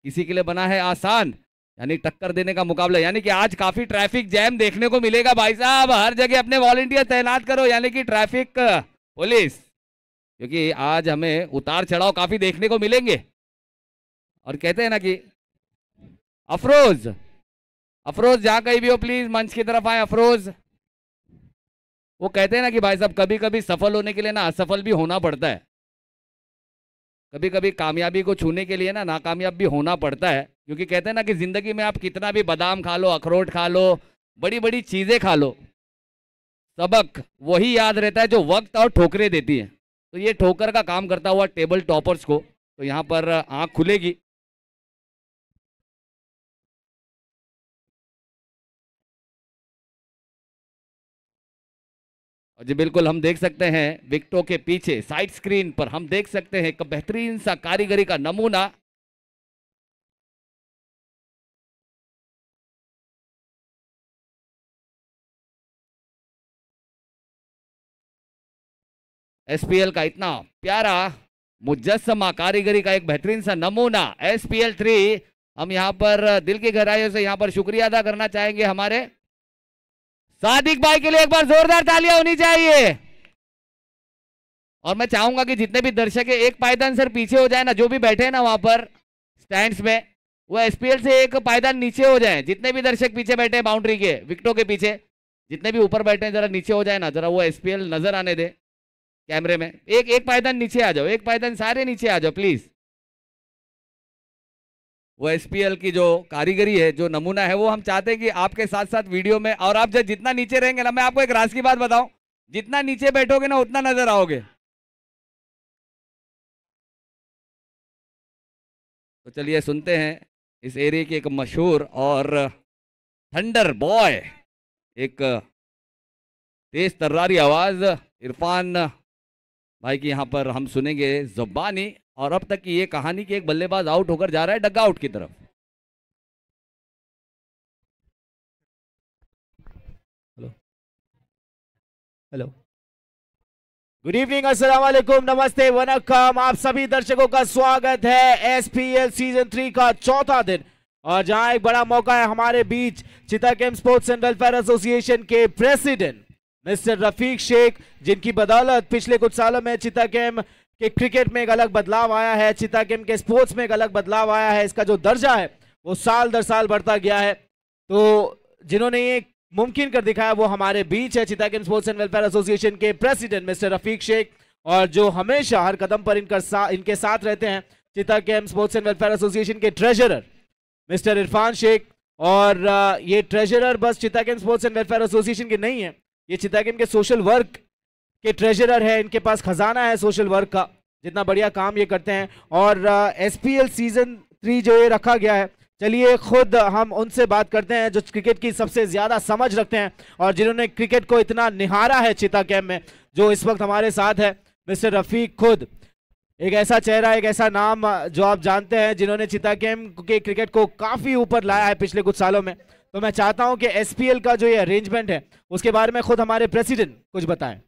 किसी के लिए बना है आसान, यानी टक्कर देने का मुकाबला। यानी कि आज काफी ट्रैफिक जैम देखने को मिलेगा भाई साहब। हर जगह अपने वॉलंटियर तैनात करो, यानी कि ट्रैफिक पुलिस, क्योंकि आज हमें उतार चढ़ाव काफी देखने को मिलेंगे। और कहते हैं ना कि अफरोज, अफरोज जहां कहीं भी हो प्लीज मंच की तरफ आए। अफरोज, वो कहते हैं ना कि भाई साहब कभी कभी सफल होने के लिए ना असफल भी होना पड़ता है, कभी कभी कामयाबी को छूने के लिए ना नाकामयाब भी होना पड़ता है। क्योंकि कहते हैं ना कि जिंदगी में आप कितना भी बादाम खा लो, अखरोट खा लो, बड़ी बड़ी चीजें खा लो, सबक वही याद रहता है जो वक्त और ठोकरें देती है। तो ये ठोकर का काम करता हुआ टेबल टॉपर्स को तो यहाँ पर आंख खुलेगी। और जी बिल्कुल, हम देख सकते हैं विकेटों के पीछे साइड स्क्रीन पर हम देख सकते हैं एक बेहतरीन सा कारीगरी का नमूना। एसपीएल का इतना प्यारा मुजस्समा कारीगरी का एक बेहतरीन सा नमूना SPL 3। हम यहाँ पर दिल की गहराइयों से यहाँ पर शुक्रिया अदा करना चाहेंगे हमारे सादिक भाई के लिए। एक बार जोरदार तालियां होनी चाहिए। और मैं चाहूंगा कि जितने भी दर्शक है एक पायदान सर पीछे हो जाए ना, जो भी बैठे हैं ना वहां पर स्टैंड्स में, वो SPL से एक पायदान नीचे हो जाए। जितने भी दर्शक पीछे बैठे हैं बाउंड्री के विकेटों के पीछे, जितने भी ऊपर बैठे हैं जरा नीचे हो जाए ना, जरा वो SPL नजर आने दे कैमरे में। एक एक पायदान नीचे आ जाओ, एक पायदान सारे नीचे आ जाओ प्लीज। वो SPL की जो कारीगरी है, जो नमूना है, वो हम चाहते हैं कि आपके साथ साथ वीडियो में, और आप जब जितना नीचे रहेंगे ना, मैं आपको एक राज की बात बताऊं, जितना नीचे बैठोगे ना उतना नजर आओगे। तो चलिए सुनते हैं इस एरिया की एक मशहूर और थंडर बॉय, एक तेज तर्रारी आवाज इरफान भाई की यहाँ पर हम सुनेंगे जुबानी। और अब तक की ये कहानी कि एक बल्लेबाज आउट होकर जा रहा है डग आउट की तरफ। हेलो, हेलो, गुड इवनिंग, अस्सलाम वालेकुम, नमस्ते, वनक्कम। आप सभी दर्शकों का स्वागत है SPL सीजन 3 का चौथा दिन, और जहां एक बड़ा मौका है हमारे बीच चितागेम स्पोर्ट्स एंड वेलफेयर एसोसिएशन के प्रेसिडेंट मिस्टर रफीक शेख, जिनकी बदौलत पिछले कुछ सालों में चितागेम के क्रिकेट में एक अलग बदलाव आया है, चितागेम के स्पोर्ट्स में एक अलग बदलाव आया है। इसका जो दर्जा है वो साल दर साल बढ़ता गया है। तो जिन्होंने ये मुमकिन कर दिखाया वो हमारे बीच है चितागेम स्पोर्ट्स एंड वेलफेयर एसोसिएशन के प्रेसिडेंट मिस्टर रफीक शेख, और जो हमेशा हर कदम पर इनके साथ रहते हैं चितागेम स्पोर्ट्स एंड वेलफेयर एसोसिएशन के ट्रेजरर मिस्टर इरफान शेख। और ये ट्रेजरर बस चितागेम स्पोर्ट्स एंड वेलफेयर एसोसिएशन के नहीं है, ये चितागेम के सोशल वर्क के ट्रेजरर है। इनके पास खजाना है सोशल वर्क का, जितना बढ़िया काम ये करते हैं। और SPL सीजन 3 जो ये रखा गया है, चलिए खुद हम उनसे बात करते हैं जो क्रिकेट की सबसे ज्यादा समझ रखते हैं और जिन्होंने क्रिकेट को इतना निहारा है चितागेम में, जो इस वक्त हमारे साथ है मिस्टर रफीक खुद। एक ऐसा चेहरा, एक ऐसा नाम जो आप जानते हैं, जिन्होंने चितागेम के क्रिकेट को काफी ऊपर लाया है पिछले कुछ सालों में। तो मैं चाहता हूं कि SPL का जो ये अरेंजमेंट है उसके बारे में खुद हमारे प्रेसिडेंट कुछ बताएं।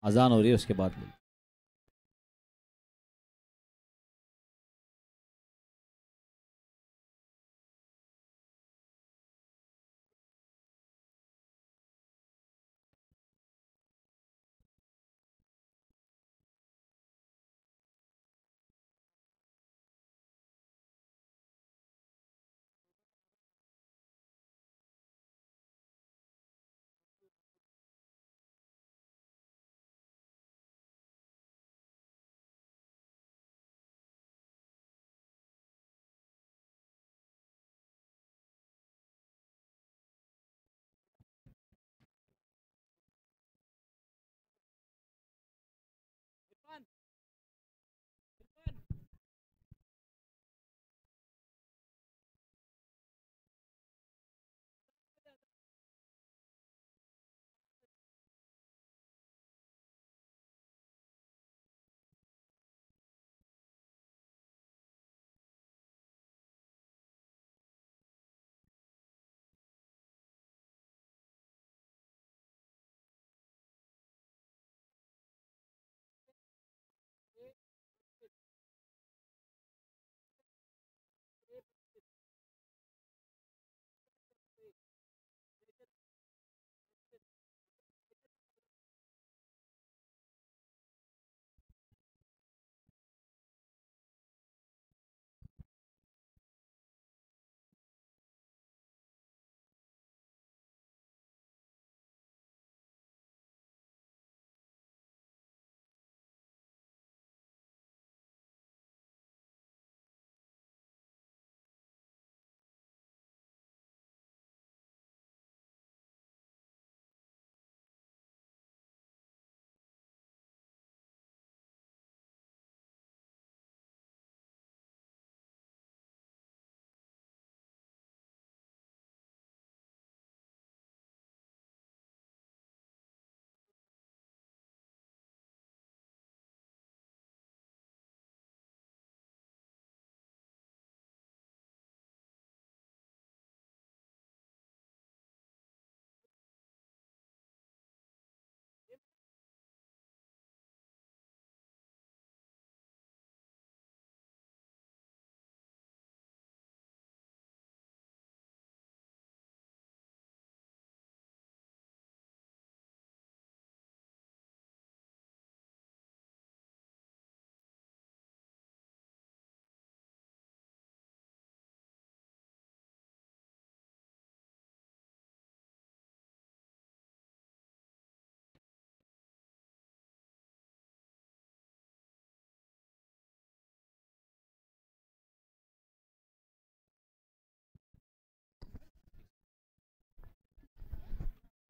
अजान हो रही है उसके बाद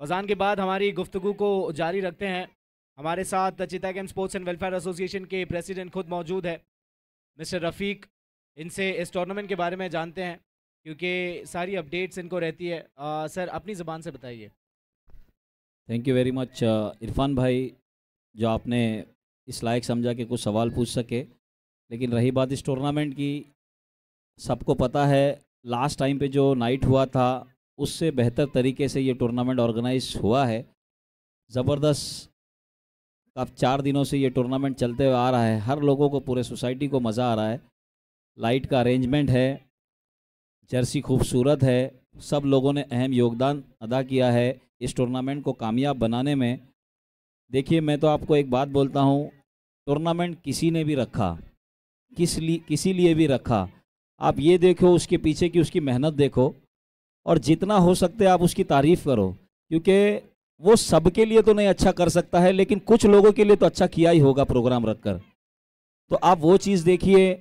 अज़ान के बाद हमारी गुफ्तगू को जारी रखते हैं। हमारे साथ चीता camp sports and welfare association के प्रेसिडेंट खुद मौजूद है, मिस्टर रफ़ीक। इनसे इस टूर्नामेंट के बारे में जानते हैं क्योंकि सारी अपडेट्स इनको रहती है। सर, अपनी ज़बान से बताइए। Thank you very much Irfan भाई, जो आपने इस लायक समझा कि कुछ सवाल पूछ सके। लेकिन रही बात इस टूर्नामेंट की, सबको पता है लास्ट टाइम पे जो नाइट हुआ था उससे बेहतर तरीके से ये टूर्नामेंट ऑर्गेनाइज हुआ है। ज़बरदस्त, अब 4 दिनों से ये टूर्नामेंट चलते हुए आ रहा है। हर लोगों को, पूरे सोसाइटी को मज़ा आ रहा है। लाइट का अरेंजमेंट है, जर्सी खूबसूरत है, सब लोगों ने अहम योगदान अदा किया है इस टूर्नामेंट को कामयाब बनाने में। देखिए, मैं तो आपको एक बात बोलता हूँ, टूर्नामेंट किसी ने भी रखा, किसी लिए भी रखा, आप ये देखो उसके पीछे की उसकी मेहनत देखो, और जितना हो सकता है आप उसकी तारीफ़ करो, क्योंकि वो सबके लिए तो नहीं अच्छा कर सकता है, लेकिन कुछ लोगों के लिए तो अच्छा किया ही होगा प्रोग्राम रखकर। तो आप वो चीज़ देखिए,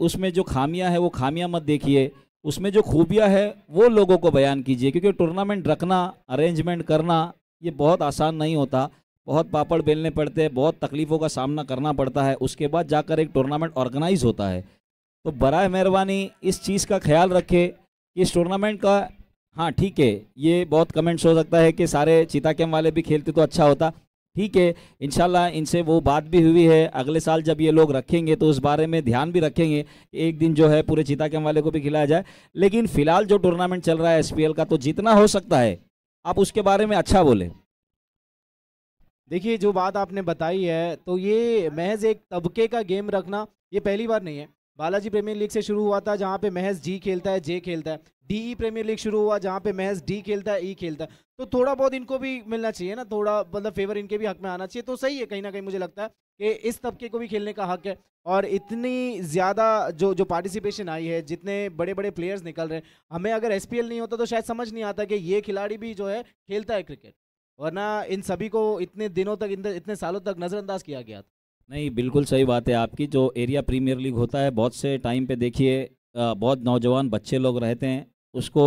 उसमें जो खामियां है वो खामियां मत देखिए, उसमें जो खूबियां है वो लोगों को बयान कीजिए। क्योंकि टूर्नामेंट रखना, अरेंजमेंट करना ये बहुत आसान नहीं होता, बहुत पापड़ बेलने पड़ते हैं, बहुत तकलीफ़ों का सामना करना पड़ता है, उसके बाद जाकर एक टूर्नामेंट ऑर्गेनाइज होता है। तो बराए मेहरबानी इस चीज़ का ख्याल रखें कि इस टूर्नामेंट का, हाँ ठीक है, ये बहुत कमेंट्स हो सकता है कि सारे चीता कैम्प वाले भी खेलते तो अच्छा होता। ठीक है, इंशाल्लाह इनसे वो बात भी हुई है, अगले साल जब ये लोग रखेंगे तो उस बारे में ध्यान भी रखेंगे, एक दिन जो है पूरे चीता कैम्प वाले को भी खिलाया जाए। लेकिन फ़िलहाल जो टूर्नामेंट चल रहा है SPL का, तो जितना हो सकता है आप उसके बारे में अच्छा बोले। देखिए, जो बात आपने बताई है, तो ये महज एक तबके का गेम रखना ये पहली बार नहीं है। बालाजी प्रीमियर लीग से शुरू हुआ था जहाँ पे महज जी खेलता है, जे खेलता है। DE प्रीमियर लीग शुरू हुआ जहाँ पे महज D खेलता है, E खेलता है। तो थोड़ा बहुत इनको भी मिलना चाहिए ना, थोड़ा मतलब फेवर इनके भी हक में आना चाहिए। तो सही है, कहीं ना कहीं मुझे लगता है कि इस तबके को भी खेलने का हक है। और इतनी ज़्यादा जो पार्टिसिपेशन आई है, जितने बड़े बड़े प्लेयर्स निकल रहे हैं, हमें अगर SPL नहीं होता तो शायद समझ नहीं आता कि ये खिलाड़ी भी जो है खेलता है क्रिकेट, वरना इन सभी को इतने दिनों तक, इतने सालों तक नज़रअंदाज किया गया था। नहीं, बिल्कुल सही बात है आपकी। जो एरिया प्रीमियर लीग होता है, बहुत से टाइम पे देखिए बहुत नौजवान बच्चे लोग रहते हैं, उसको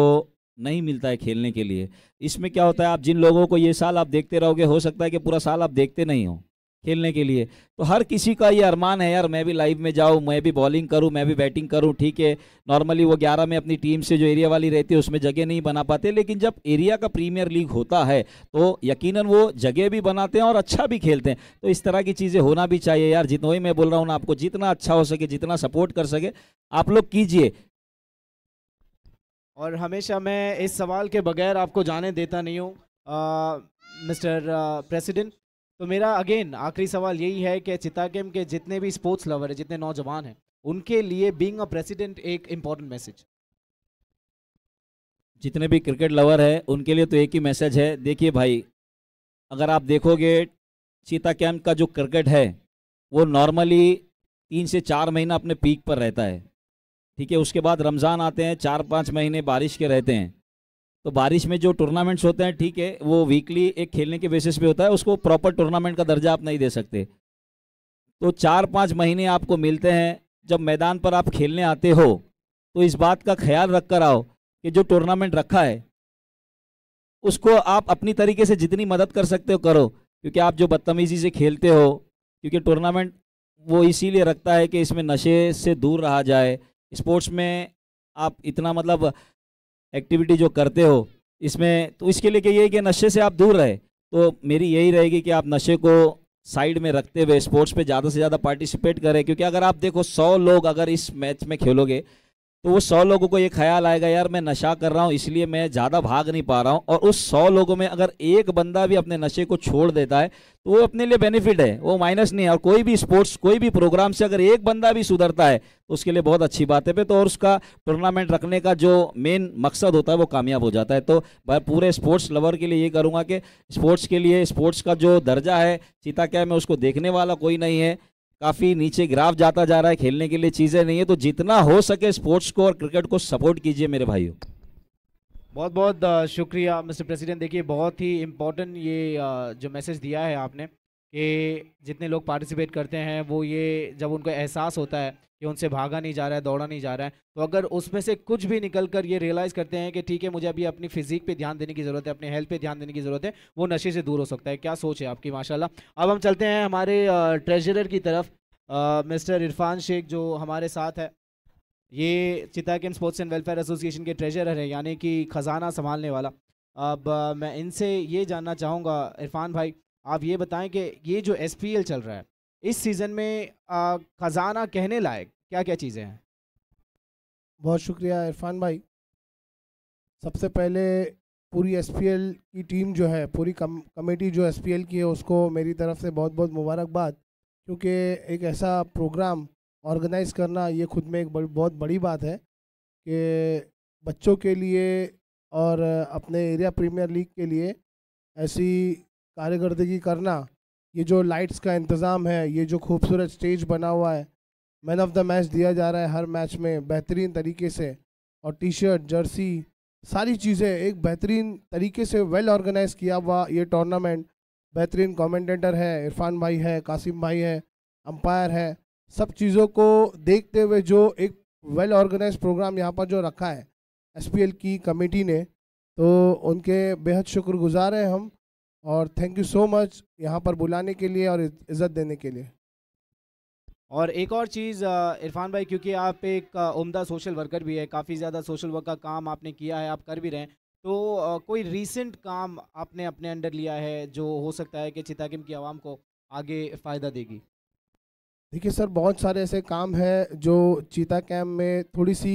नहीं मिलता है खेलने के लिए। इसमें क्या होता है, आप जिन लोगों को ये साल आप देखते रहोगे, हो सकता है कि पूरा साल आप देखते नहीं हो खेलने के लिए। तो हर किसी का ये अरमान है, यार मैं भी लाइव में जाऊँ, मैं भी बॉलिंग करूँ, मैं भी बैटिंग करूँ। ठीक है, नॉर्मली वो 11 में अपनी टीम से जो एरिया वाली रहती है उसमें जगह नहीं बना पाते, लेकिन जब एरिया का प्रीमियर लीग होता है तो यकीनन वो जगह भी बनाते हैं और अच्छा भी खेलते हैं। तो इस तरह की चीज़ें होना भी चाहिए यार। जितना ही मैं बोल रहा हूँ ना, आपको जितना अच्छा हो सके, जितना सपोर्ट कर सके आप लोग कीजिए। और हमेशा मैं इस सवाल के बगैर आपको जाने देता नहीं हूँ मिस्टर प्रेसिडेंट। तो मेरा अगेन आखिरी सवाल यही है कि चीता कैम्प के जितने भी स्पोर्ट्स लवर हैं, जितने नौजवान हैं, उनके लिए बीइंग अ प्रेसिडेंट एक इम्पॉर्टेंट मैसेज। जितने भी क्रिकेट लवर है उनके लिए तो एक ही मैसेज है। देखिए भाई, अगर आप देखोगे चीता कैम्प का जो क्रिकेट है वो नॉर्मली 3 से 4 महीना अपने पीक पर रहता है। ठीक है, उसके बाद रमज़ान आते हैं, 4-5 महीने बारिश के रहते हैं। तो बारिश में जो टूर्नामेंट्स होते हैं, ठीक है, वो वीकली एक खेलने के बेसिस पे होता है, उसको प्रॉपर टूर्नामेंट का दर्जा आप नहीं दे सकते। तो 4-5 महीने आपको मिलते हैं, जब मैदान पर आप खेलने आते हो तो इस बात का ख्याल रख कर आओ कि जो टूर्नामेंट रखा है उसको आप अपनी तरीके से जितनी मदद कर सकते हो करो। क्योंकि आप जो बदतमीज़ी से खेलते हो, क्योंकि टूर्नामेंट वो इसीलिए रखता है कि इसमें नशे से दूर रहा जाए। स्पोर्ट्स में आप इतना मतलब एक्टिविटी जो करते हो इसमें, तो इसके लिए ये है कि नशे से आप दूर रहे। तो मेरी यही रहेगी कि आप नशे को साइड में रखते हुए स्पोर्ट्स पे ज़्यादा से ज़्यादा पार्टिसिपेट करें। क्योंकि अगर आप देखो 100 लोग अगर इस मैच में खेलोगे तो वो 100 लोगों को ये ख्याल आएगा, यार मैं नशा कर रहा हूँ इसलिए मैं ज़्यादा भाग नहीं पा रहा हूँ। और उस 100 लोगों में अगर एक बंदा भी अपने नशे को छोड़ देता है तो वो अपने लिए बेनिफिट है, वो माइनस नहीं है। और कोई भी स्पोर्ट्स, कोई भी प्रोग्राम से अगर एक बंदा भी सुधरता है तो उसके लिए बहुत अच्छी बात है पे। तो और उसका टूर्नामेंट रखने का जो मेन मकसद होता है वो कामयाब हो जाता है। तो मैं पूरे स्पोर्ट्स लवर के लिए ये करूँगा कि स्पोर्ट्स के लिए, स्पोर्ट्स का जो दर्जा है चीता कैम्प में, उसको देखने वाला कोई नहीं है, काफ़ी नीचे ग्राफ जाता जा रहा है, खेलने के लिए चीज़ें नहीं है। तो जितना हो सके स्पोर्ट्स को और क्रिकेट को सपोर्ट कीजिए मेरे भाइयों। बहुत बहुत शुक्रिया मिस्टर प्रेसिडेंट। देखिए, बहुत ही इम्पोर्टेंट ये जो मैसेज दिया है आपने कि जितने लोग पार्टिसिपेट करते हैं वो ये जब उनको एहसास होता है कि उनसे भागा नहीं जा रहा है, दौड़ा नहीं जा रहा है, तो अगर उसमें से कुछ भी निकल कर ये रियलाइज़ करते हैं कि ठीक है मुझे अभी अपनी फिजिक पे ध्यान देने की ज़रूरत है, अपने हेल्थ पे ध्यान देने की ज़रूरत है, वो नशे से दूर हो सकता है। क्या सोच है आपकी, माशाल्लाह। अब हम चलते हैं हमारे ट्रेजरर की तरफ, मिस्टर इरफान शेख जो हमारे साथ है। ये चिताकेम स्पोर्ट्स एंड वेलफेयर एसोसिएशन के ट्रेजरर है, यानी कि ख़जाना संभालने वाला। अब मैं इनसे ये जानना चाहूँगा, इरफान भाई आप ये बताएं कि ये जो एसपीएल चल रहा है इस सीज़न में ख़जाना कहने लायक क्या क्या चीज़ें हैं? बहुत शुक्रिया इरफान भाई। सबसे पहले पूरी एसपीएल की टीम जो है, पूरी कमेटी जो एसपीएल की है, उसको मेरी तरफ से बहुत बहुत मुबारकबाद, क्योंकि एक ऐसा प्रोग्राम ऑर्गेनाइज़ करना ये खुद में एक बहुत बड़ी बात है कि बच्चों के लिए और अपने एरिया प्रीमियर लीग के लिए ऐसी कारकर्दगी करना, ये जो लाइट्स का इंतज़ाम है, ये जो खूबसूरत स्टेज बना हुआ है, मैन ऑफ द मैच दिया जा रहा है हर मैच में बेहतरीन तरीके से, और टी शर्ट, जर्सी, सारी चीज़ें एक बेहतरीन तरीके से वेल ऑर्गेनाइज किया हुआ ये टूर्नामेंट। बेहतरीन कमेंटेटर है, इरफान भाई है, कासिम भाई है, अंपायर है, सब चीज़ों को देखते हुए जो एक वेल ऑर्गेनाइज प्रोग्राम यहाँ पर जो रखा है एसपीएल की कमेटी ने, तो उनके बेहद शुक्रगुजार हैं हम, और थैंक यू सो मच यहाँ पर बुलाने के लिए और इज़्ज़त देने के लिए। और एक और चीज़ इरफान भाई, क्योंकि आप एक उम्दा सोशल वर्कर भी है, काफ़ी ज़्यादा सोशल वर्क का काम आपने किया है, आप कर भी रहे हैं, तो कोई रीसेंट काम आपने अपने अंडर लिया है जो हो सकता है कि चिताकेम की आवाम को आगे फ़ायदा देगी? देखिए सर, बहुत सारे ऐसे काम हैं जो चीता कैम्प में थोड़ी सी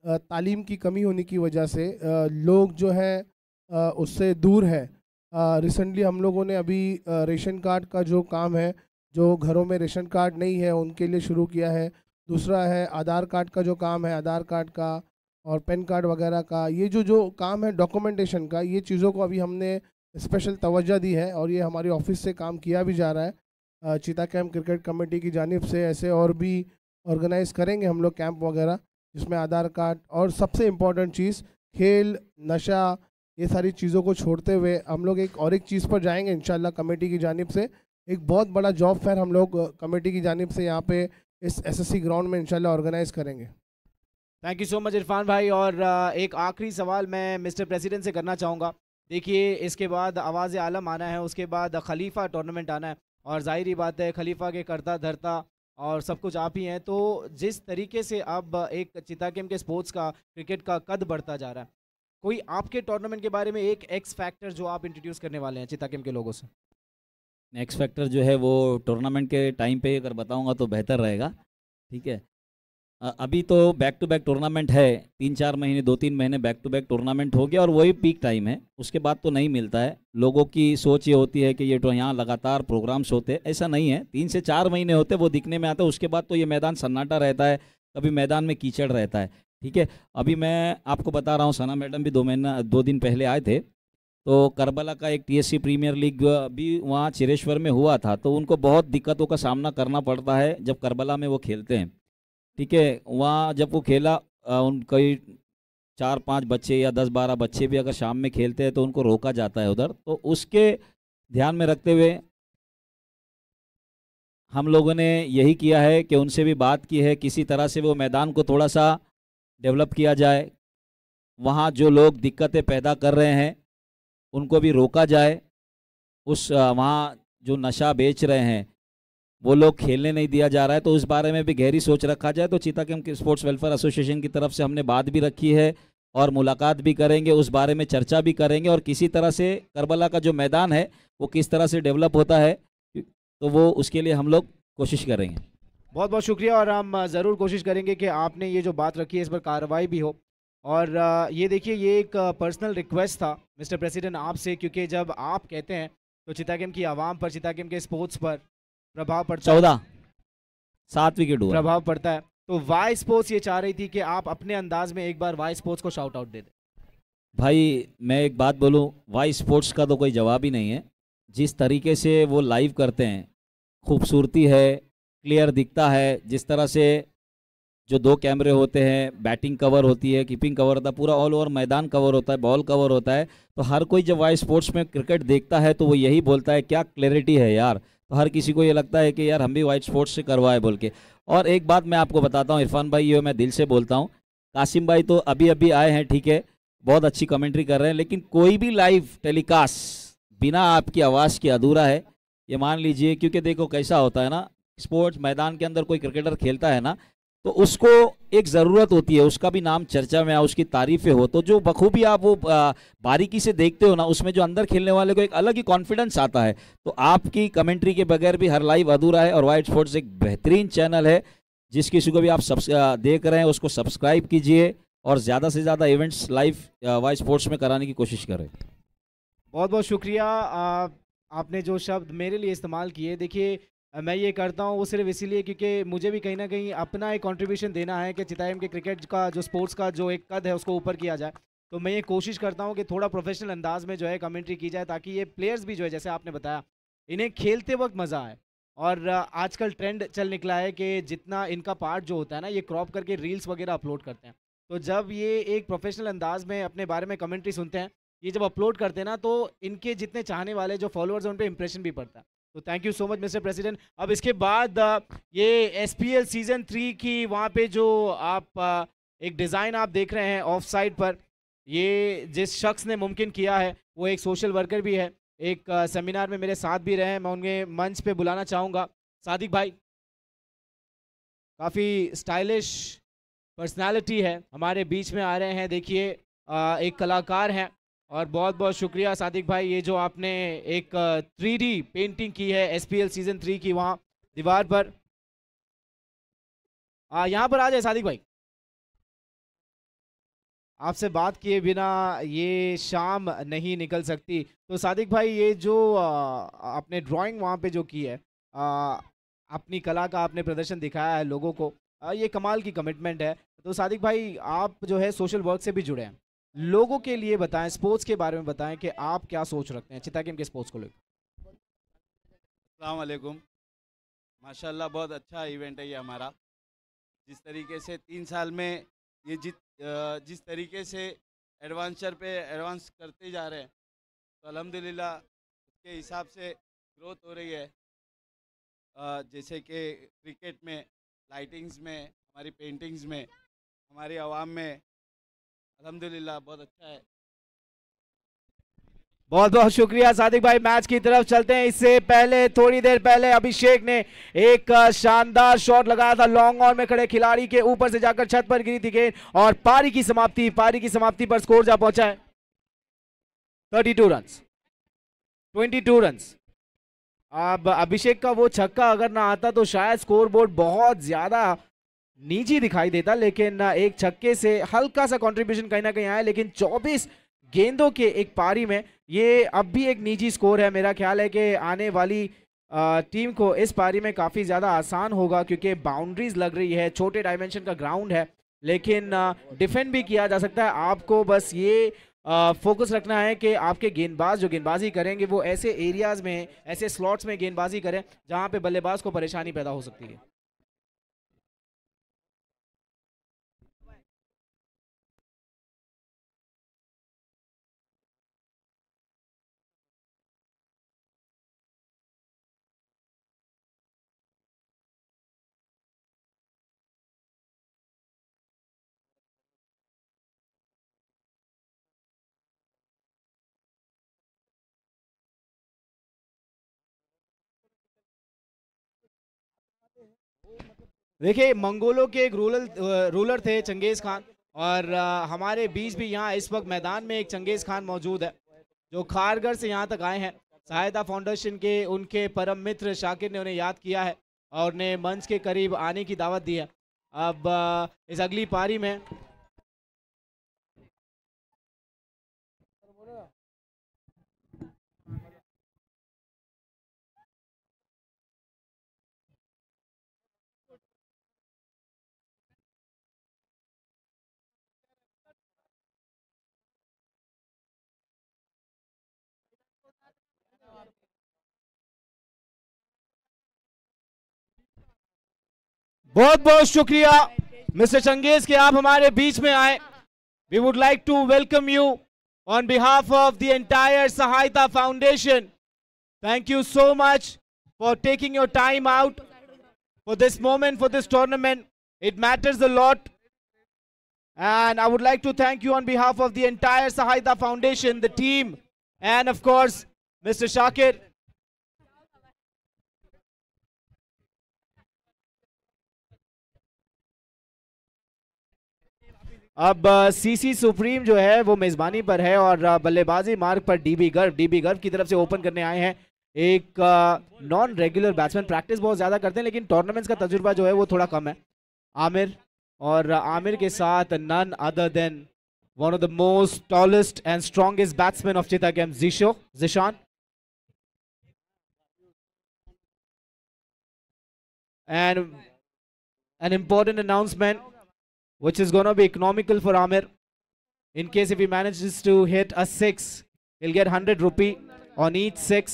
तालीम की कमी होने की वजह से लोग जो है उससे दूर है। रिसेंटली हम लोगों ने अभी रेशन कार्ड का जो काम है, जो घरों में रेशन कार्ड नहीं है उनके लिए शुरू किया है। दूसरा है आधार कार्ड का जो काम है, आधार कार्ड का और पैन कार्ड वगैरह का, ये जो काम है डॉक्यूमेंटेशन का, ये चीज़ों को अभी हमने स्पेशल तवज्जो दी है और ये हमारी ऑफिस से काम किया भी जा रहा है। चीता कैम्प क्रिकेट कमेटी की जानिब से ऐसे और भी ऑर्गेनाइज़ करेंगे हम लोग कैंप वगैरह, जिसमें आधार कार्ड और सबसे इम्पॉर्टेंट चीज़ खेल, नशा, ये सारी चीज़ों को छोड़ते हुए हम लोग एक चीज़ पर जाएंगे इंशाल्लाह कमेटी की जानिब से। एक बहुत बड़ा जॉब फेयर हम लोग कमेटी की जानिब से यहाँ पे इस एसएससी ग्राउंड में इंशाल्लाह ऑर्गेनाइज़ करेंगे। Thank you so much Irfan भाई। और एक आखिरी सवाल मैं मिस्टर प्रेसिडेंट से करना चाहूँगा। देखिए, इसके बाद आवाज़ आलम आना है, उसके बाद खलीफा टूर्नामेंट आना है, और ज़ाहिर ही बात है खलीफा के करता धरता और सब कुछ आप ही हैं। तो जिस तरीके से अब एक चिताकेम के स्पोर्ट्स का, क्रिकेट का कद बढ़ता जा रहा है, कोई आपके टूर्नामेंट के बारे में एक एक्स फैक्टर जो आप इंट्रोड्यूस करने वाले हैं चिताकेम के लोगों से? एक्स फैक्टर जो है वो टूर्नामेंट के टाइम पे अगर बताऊंगा तो बेहतर रहेगा, ठीक है। अभी तो बैक टू बैक टूर्नामेंट है, 3-4 महीने 2-3 महीने बैक टू बैक टूर्नामेंट हो गया और वही पीक टाइम है, उसके बाद तो नहीं मिलता है। लोगों की सोच ये होती है कि ये तो यहाँ लगातार प्रोग्राम्स होते, ऐसा नहीं है। 3 से 4 महीने होते, वो दिखने में आता है, उसके बाद तो ये मैदान सन्नाटा रहता है, कभी मैदान में कीचड़ रहता है, ठीक है। अभी मैं आपको बता रहा हूँ, सना मैडम भी 2 दिन पहले आए थे, तो करबला का एक टीएससी प्रीमियर लीग भी वहाँ चिरेश्वर में हुआ था, तो उनको बहुत दिक्कतों का सामना करना पड़ता है जब करबला में वो खेलते हैं, ठीक है। वहाँ जब वो खेला, उन कई 4-5 बच्चे या 10-12 बच्चे भी अगर शाम में खेलते हैं तो उनको रोका जाता है उधर, तो उसके ध्यान में रखते हुए हम लोगों ने यही किया है कि उनसे भी बात की है, किसी तरह से वो मैदान को थोड़ा सा डेवलप किया जाए, वहाँ जो लोग दिक्कतें पैदा कर रहे हैं उनको भी रोका जाए, उस वहाँ जो नशा बेच रहे हैं वो लोग खेलने नहीं दिया जा रहा है, तो उस बारे में भी गहरी सोच रखा जाए। तो चिताकेम स्पोर्ट्स वेलफेयर एसोसिएशन की तरफ से हमने बात भी रखी है और मुलाकात भी करेंगे, उस बारे में चर्चा भी करेंगे, और किसी तरह से करबला का जो मैदान है वो किस तरह से डेवलप होता है तो वो उसके लिए हम लोग कोशिश करेंगे। बहुत बहुत शुक्रिया, और हम ज़रूर कोशिश करेंगे कि आपने ये जो बात रखी है इस पर कार्रवाई भी हो। और ये देखिए, ये एक पर्सनल रिक्वेस्ट था मिस्टर प्रेसिडेंट आपसे, क्योंकि जब आप कहते हैं तो चिताकेम की आवाम पर, चिताकेम के स्पोर्ट्स पर प्रभाव पड़ता है। 7 विकेट हुआ, प्रभाव पड़ता है। तो वाई स्पोर्ट्स ये चाह रही थी कि आप अपने अंदाज में एक बार वाई स्पोर्ट्स को शाउट आउट दे दें। भाई मैं एक बात बोलूं, वाई स्पोर्ट्स का तो कोई जवाब ही नहीं है। जिस तरीके से वो लाइव करते हैं, खूबसूरती है, क्लियर दिखता है, जिस तरह से जो 2 कैमरे होते हैं, बैटिंग कवर होती है, कीपिंग कवर होता है, पूरा ऑल ओवर मैदान कवर होता है, बॉल कवर होता है। तो हर कोई जब वाई स्पोर्ट्स में क्रिकेट देखता है तो वो यही बोलता है क्या क्लैरिटी है यार। तो हर किसी को ये लगता है कि यार हम भी वाई स्पोर्ट्स से करवाए बोल के। और एक बात मैं आपको बताता हूँ इरफान भाई, ये मैं दिल से बोलता हूँ, कासिम भाई तो अभी अभी आए हैं, ठीक है, बहुत अच्छी कमेंट्री कर रहे हैं, लेकिन कोई भी लाइव टेलीकास्ट बिना आपकी आवाज़ के अधूरा है, ये मान लीजिए। क्योंकि देखो कैसा होता है ना, स्पोर्ट्स मैदान के अंदर कोई क्रिकेटर खेलता है ना, तो उसको एक ज़रूरत होती है उसका भी नाम चर्चा में आ, उसकी तारीफें हो, तो जो बखूबी आप वो बारीकी से देखते हो ना, उसमें जो अंदर खेलने वाले को एक अलग ही कॉन्फिडेंस आता है। तो आपकी कमेंट्री के बगैर भी हर लाइव अधूरा है। और वाइट स्पोर्ट्स एक बेहतरीन चैनल है, जिस किसी को भी आप देख रहे हैं उसको सब्सक्राइब कीजिए और ज़्यादा से ज़्यादा इवेंट्स लाइव वाइट स्पोर्ट्स में कराने की कोशिश करें। बहुत बहुत शुक्रिया। आपने जो शब्द मेरे लिए इस्तेमाल किए, देखिए मैं ये करता हूँ वो सिर्फ इसीलिए क्योंकि मुझे भी कहीं ना कहीं अपना एक कंट्रीब्यूशन देना है कि चिताइम के क्रिकेट का जो स्पोर्ट्स का जो एक कद है उसको ऊपर किया जाए। तो मैं ये कोशिश करता हूँ कि थोड़ा प्रोफेशनल अंदाज में जो है कमेंट्री की जाए, ताकि ये प्लेयर्स भी जो है, जैसे आपने बताया, इन्हें खेलते वक्त मज़ा आए। और आजकल ट्रेंड चल निकला है कि जितना इनका पार्ट जो होता है ना, ये क्रॉप करके रील्स वगैरह अपलोड करते हैं। तो जब ये एक प्रोफेशनल अंदाज में अपने बारे में कमेंट्री सुनते हैं, ये जब अपलोड करते हैं ना, तो इनके जितने चाहने वाले जो फॉलोअर्स हैं उन पर इंप्रेशन भी पड़ता है। तो thank you so much mister president. अब इसके बाद ये SPL सीज़न 3 की वहाँ पे जो आप एक डिज़ाइन आप देख रहे हैं ऑफ साइड पर, ये जिस शख्स ने मुमकिन किया है वो एक सोशल वर्कर भी है, एक सेमिनार में मेरे साथ भी रहे हैं। मैं उन्हें मंच पे बुलाना चाहूँगा। सादिक भाई काफ़ी स्टाइलिश पर्सनालिटी है, हमारे बीच में आ रहे हैं। देखिए एक कलाकार हैं, और बहुत बहुत शुक्रिया सादिक भाई, ये जो आपने एक 3D पेंटिंग की है SPL सीज़न 3 की वहाँ दीवार पर। यहाँ पर आ जाए सादिक भाई। आपसे बात किए बिना ये शाम नहीं निकल सकती। तो सादिक भाई, ये जो आपने ड्राइंग वहाँ पे जो की है, अपनी कला का आपने प्रदर्शन दिखाया है लोगों को, ये कमाल की कमिटमेंट है। तो सादिक भाई, आप जो है सोशल वर्क से भी जुड़े हैं, लोगों के लिए बताएं, स्पोर्ट्स के बारे में बताएं कि आप क्या सोच रखते हैं चिता गेम के स्पोर्ट्स को लेकर। अस्सलाम वालेकुम। माशाल्लाह बहुत अच्छा इवेंट है ये हमारा। जिस तरीके से 3 साल में ये जिस तरीके से एडवांचर पे एडवांस करते जा रहे हैं, तो अल्हम्दुलिल्लाह उसके हिसाब से ग्रोथ हो रही है। जैसे कि क्रिकेट में, लाइटिंग्स में, हमारी पेंटिंग्स में, हमारी आवाम में, अल्हम्दुलिल्लाह बहुत अच्छा है। बहुत बहुत शुक्रिया सादिक भाई। मैच की तरफ चलते हैं। इससे पहले, थोड़ी देर पहले, अभिषेक ने एक शानदार शॉट लगाया था, लॉन्ग ऑन में खड़े खिलाड़ी के ऊपर से जाकर छत पर गिरी थी गेंद, और पारी की समाप्ति पर स्कोर जा पहुंचा है 32 रन, 22 रन। अब अभिषेक का वो छक्का अगर ना आता तो शायद स्कोर बोर्ड बहुत ज्यादा निजी दिखाई देता, लेकिन एक छक्के से हल्का सा कंट्रीब्यूशन कहीं ना कहीं आया। लेकिन 24 गेंदों के एक पारी में ये अब भी एक निजी स्कोर है। मेरा ख्याल है कि आने वाली टीम को इस पारी में काफ़ी ज़्यादा आसान होगा, क्योंकि बाउंड्रीज लग रही है, छोटे डायमेंशन का ग्राउंड है, लेकिन डिफेंड भी किया जा सकता है। आपको बस ये फोकस रखना है कि आपके गेंदबाज जो गेंदबाजी करेंगे वो ऐसे एरियाज में, ऐसे स्लॉट्स में गेंदबाजी करें जहां पे बल्लेबाज को परेशानी पैदा हो सकती है। देखिए, मंगोलों के एक रूलर थे चंगेज़ खान, और हमारे बीच भी यहाँ इस वक्त मैदान में एक चंगेज़ खान मौजूद है, जो खारगर से यहाँ तक आए हैं। सहायता फाउंडेशन के उनके परम मित्र शाकिर ने उन्हें याद किया है और उन्हें मंच के करीब आने की दावत दी है। अब इस अगली पारी में बहुत बहुत शुक्रिया मिस्टर चंगेज के आप हमारे बीच में आए. We would like to welcome you on behalf of the entire Sahayata Foundation. Thank you so much for taking your time out for this moment, for this tournament. It matters a lot. And I would like to thank you on behalf of the entire Sahayata Foundation, the team, and of course, Mr. Shakir. अब CC supreme जो है वो मेजबानी पर है और बल्लेबाजी मार्ग पर डीबी गर्व की तरफ से ओपन करने आए हैं. एक नॉन रेगुलर बैट्समैन, प्रैक्टिस बहुत ज्यादा करते हैं लेकिन टूर्नामेंट्स का तजुर्बा जो है वो थोड़ा कम है. आमिर, और आमिर के साथ none other than one of the most tallest and strongest batsman of चिता game, Zeeshan. And an important announcement which is going to be economical for Amir. In case if he manages to hit a 6, he'll get 100 rupee on each 6.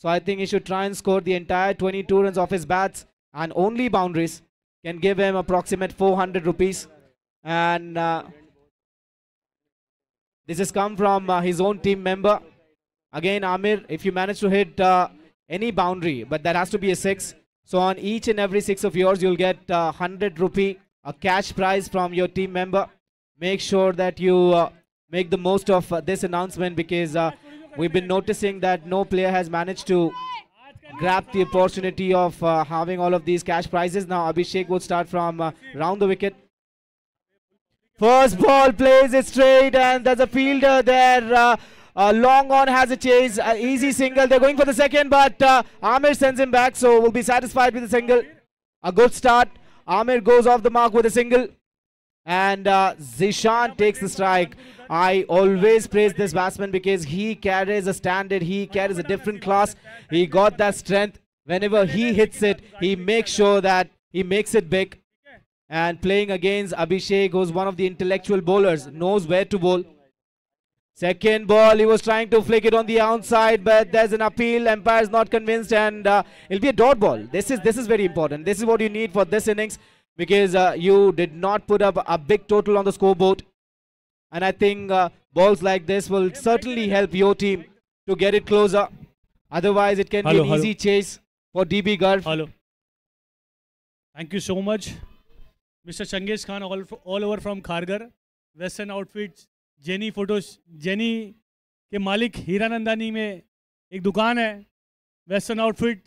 So I think he should try and score the entire 22 runs off his bats, and only boundaries can give him approximate 400 rupees. And this has come from his own team member. Again, Amir, if you manage to hit any boundary, but that has to be a 6. So on each and every 6 of yours, you'll get 100 rupee, a cash prize from your team member. Make sure that you make the most of this announcement, because we've been noticing that no player has managed to grab the opportunity of having all of these cash prizes. Now Abhishek would start from round the wicket. First ball, plays it straight, and there's a fielder there. Long on has a chase, easy single. They're going for the second, but Amir sends him back, so we'll be satisfied with the single. A good start. Amir goes off the mark with a single, and Zishan takes the strike. I always praise this batsman because he carries a standard, he carries a different class. He got that strength. Whenever he hits it, he makes sure that he makes it big. And playing against Abhishek, who's one of the intellectual bowlers, knows where to bowl. Second ball, he was trying to flick it on the outside, but there's an appeal. Umpire is not convinced, and it'll be a dot ball. This is very important. This is what you need for this innings, because you did not put up a big total on the scoreboard. And I think balls like this will certainly help your team to get it closer. Otherwise, it can be an easy chase for DB Garv. Hello. Thank you so much. Mr. Changiz Khan, all over from Khargar, Western Outfits, jenny photos. Jenny के मालिक हीरानंदानी में एक दुकान है, western outfit.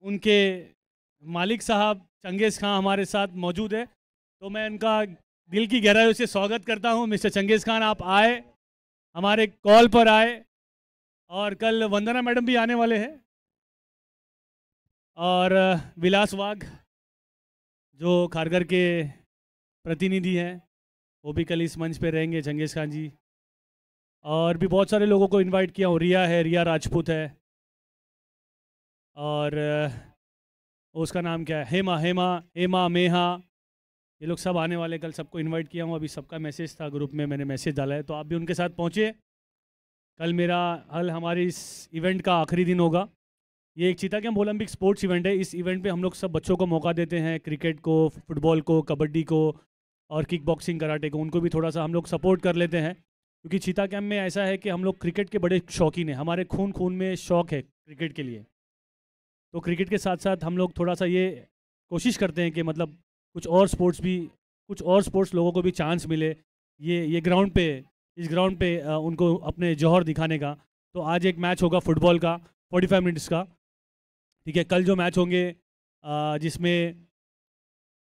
उनके मालिक साहब चंगेज़ खान हमारे साथ मौजूद है, तो मैं उनका दिल की गहराइयों से स्वागत करता हूं. मिस्टर चंगेज़ खान, आप आए, हमारे कॉल पर आए, और कल वंदना मैडम भी आने वाले हैं, और विलास वाघ जो खारगर के प्रतिनिधि हैं वो भी कल इस मंच पे रहेंगे, चंगेज़ खान जी. और भी बहुत सारे लोगों को इनवाइट किया हूँ. रिया है, रिया राजपूत है, और उसका नाम क्या है, हेमा मेहा, ये लोग सब आने वाले. कल सबको इनवाइट किया हूँ. अभी सबका मैसेज था ग्रुप में, मैंने मैसेज डाला है, तो आप भी उनके साथ पहुँचे. कल हमारे इस इवेंट का आखिरी दिन होगा. ये एक चीता गेम ओलंपिक स्पोर्ट्स इवेंट है. इस इवेंट पे हम लोग सब बच्चों को मौका देते हैं, क्रिकेट को, फुटबॉल को, कबड्डी को, और किक बॉक्सिंग, कराटे को. उनको भी थोड़ा सा हम लोग सपोर्ट कर लेते हैं, क्योंकि चीता कैंप में ऐसा है कि हम लोग क्रिकेट के बड़े शौकीन हैं. हमारे खून में शौक़ है क्रिकेट के लिए. तो क्रिकेट के साथ साथ हम लोग थोड़ा सा ये कोशिश करते हैं कि मतलब कुछ और स्पोर्ट्स लोगों को भी चांस मिले इस ग्राउंड पे उनको अपने जौहर दिखाने का. तो आज एक मैच होगा फुटबॉल का, 45 मिनट्स का, ठीक है. कल जो मैच होंगे जिसमें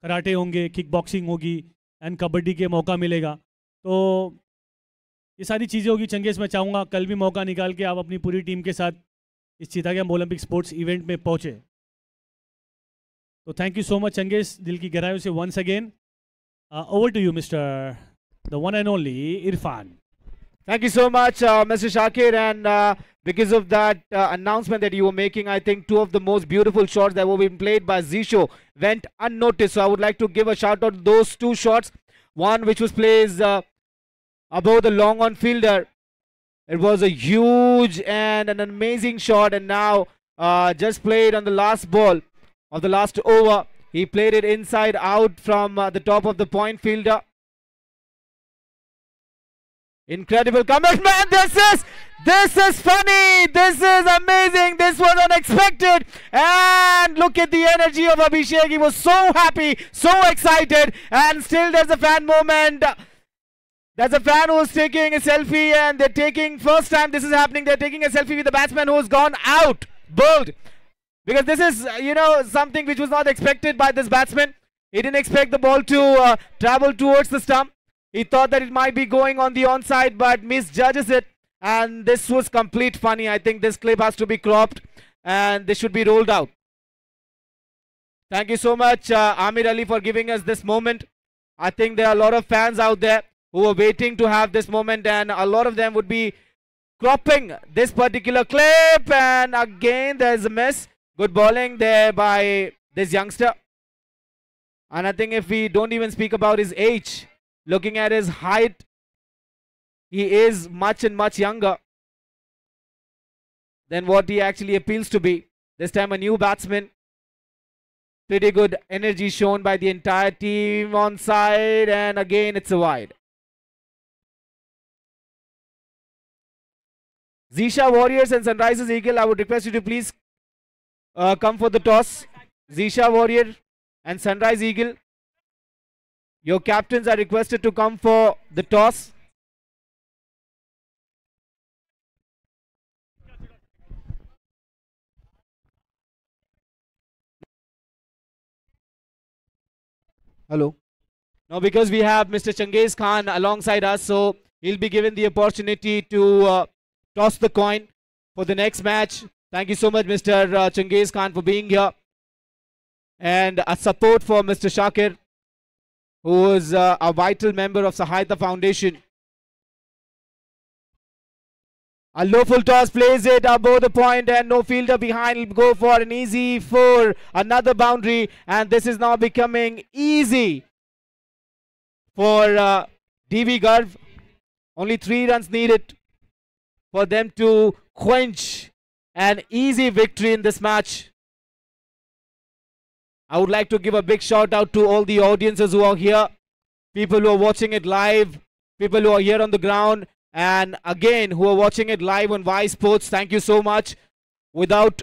कराटे होंगे, किक बॉक्सिंग होगी, एंड कबड्डी के मौका मिलेगा. तो ये सारी चीज़ें होगी. चंगेज़, मैं चाहूँगा कल भी मौका निकाल के आप अपनी पूरी टीम के साथ इस चीता गेम ओलंपिक स्पोर्ट्स इवेंट में पहुँचे. तो thank you so much Changez, दिल की गहराइयों से once again. Over to you mister the one and only Irfan. Thank you so much, Mr. Shakir, and because of that announcement that you were making, I think two of the most beautiful shots that were being played by Zisho went unnoticed. So I would like to give a shout out to those two shots. One which was placed above the long on fielder. It was a huge and an amazing shot, and now just played on the last ball of the last over. He played it inside out from the top of the point fielder. Incredible commitment. This is funny. This is amazing. This was unexpected. And look at the energy of Abhishek. He was so happy, so excited. And still there's a fan moment. There's a fan who's taking a selfie, and they're taking, first time this is happening, they're taking a selfie with the batsman who's gone out, bowled. Because this is, something which was not expected by this batsman. He didn't expect the ball to travel towards the stump. He thought that it might be going on the onside, but misjudges it. And this was complete funny. I think this clip has to be cropped, and this should be rolled out. Thank you so much, Amir Ali, for giving us this moment. I think there are a lot of fans out there who are waiting to have this moment, and a lot of them would be cropping this particular clip. And again, there's a miss. Good bowling there by this youngster. And I think if we don't even speak about his age, looking at his height, he is much and much younger than what he actually appeals to be. This time a new batsman. Pretty good energy shown by the entire team on side, and again it's a wide. Zisha Warriors and Sunrisers Eagle, I would request you to please come for the toss. Zisha Warrior and Sunrise Eagle, your captains are requested to come for the toss. Hello. Now, because we have Mr. Changiz Khan alongside us, so he'll be given the opportunity to toss the coin for the next match. Thank you so much, Mr. Changiz Khan, for being here. And a support for Mr. Shakir, who is a vital member of Sahayata Foundation. A low full toss plays it above the point, and no fielder behind. Will go for an easy 4, another boundary, and this is now becoming easy for DB Garv. Only 3 runs needed for them to quench an easy victory in this match. I would like to give a big shout out to all the audiences who are here, people who are watching it live, people who are here on the ground, and again who are watching it live on Y Sports. Thank you so much. Without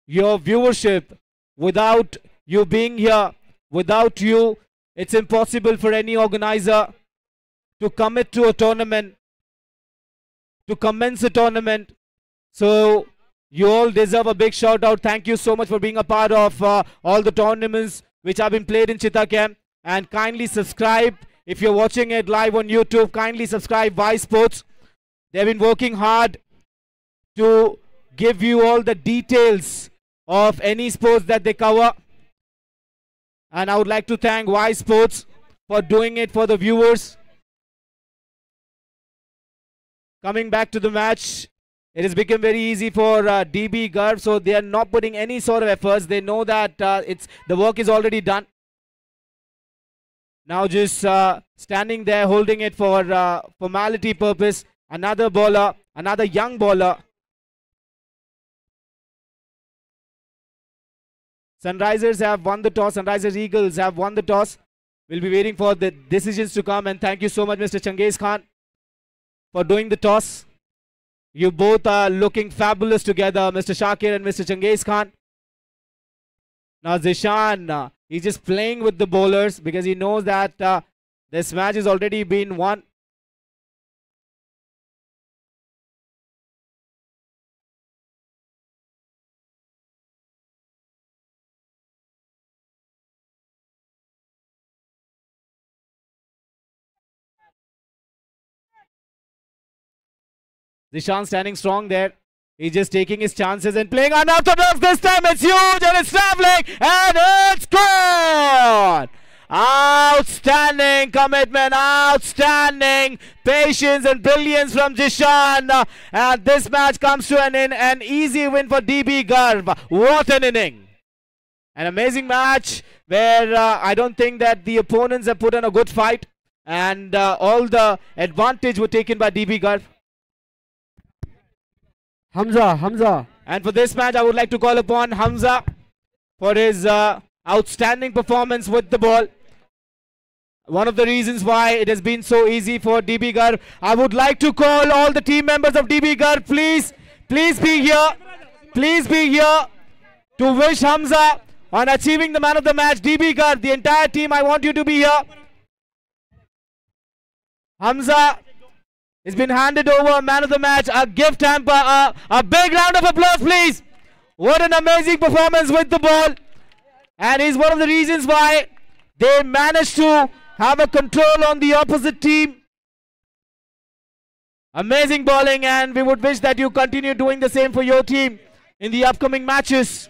your viewership, without you being here, without you, it's impossible for any organizer to commit to a tournament, to commence a tournament. So you all deserve a big shout out. Thank you so much for being a part of all the tournaments which have been played in Chitta Camp. And kindly subscribe. If you're watching it live on YouTube, kindly subscribe Y Sports. They've been working hard to give you all the details of any sports that they cover. And I would like to thank Y Sports for doing it for the viewers. Coming back to the match, it has become very easy for DB Garv, so they are not putting any sort of efforts. They know that the work is already done. Now just standing there holding it for formality purpose. Another bowler, another young bowler. Sunrisers have won the toss. Sunrisers Eagles have won the toss. We'll be waiting for the decisions to come. And thank you so much, Mr. Changiz Khan, for doing the toss. You both are looking fabulous together, Mr. Shakir and Mr. Changiz Khan. Now Zishan, he's just playing with the bowlers because he knows that this match has already been won. Zishan standing strong there. He's just taking his chances and playing unorthodox. This time it's huge and it's traveling and it's gone. Outstanding commitment, outstanding patience and brilliance from Zishan. And this match comes to an easy win for DB Garv. What an inning. An amazing match where I don't think that the opponents have put on a good fight. And all the advantage were taken by DB Garv. Hamza. And for this match, I would like to call upon Hamza for his Outstanding performance with the ball. One of the reasons why it has been so easy for DB Garg. I would like to call all the team members of DB Garg, please be here. Please be here to wish Hamza on achieving the man of the match. DB Garg, the entire team, I want you to be here. Hamza has been handed over man of the match, a gift hamper, a big round of applause please. What an amazing performance with the ball. And he's one of the reasons why they managed to have a control on the opposite team. Amazing bowling, and we would wish that you continue doing the same for your team in the upcoming matches.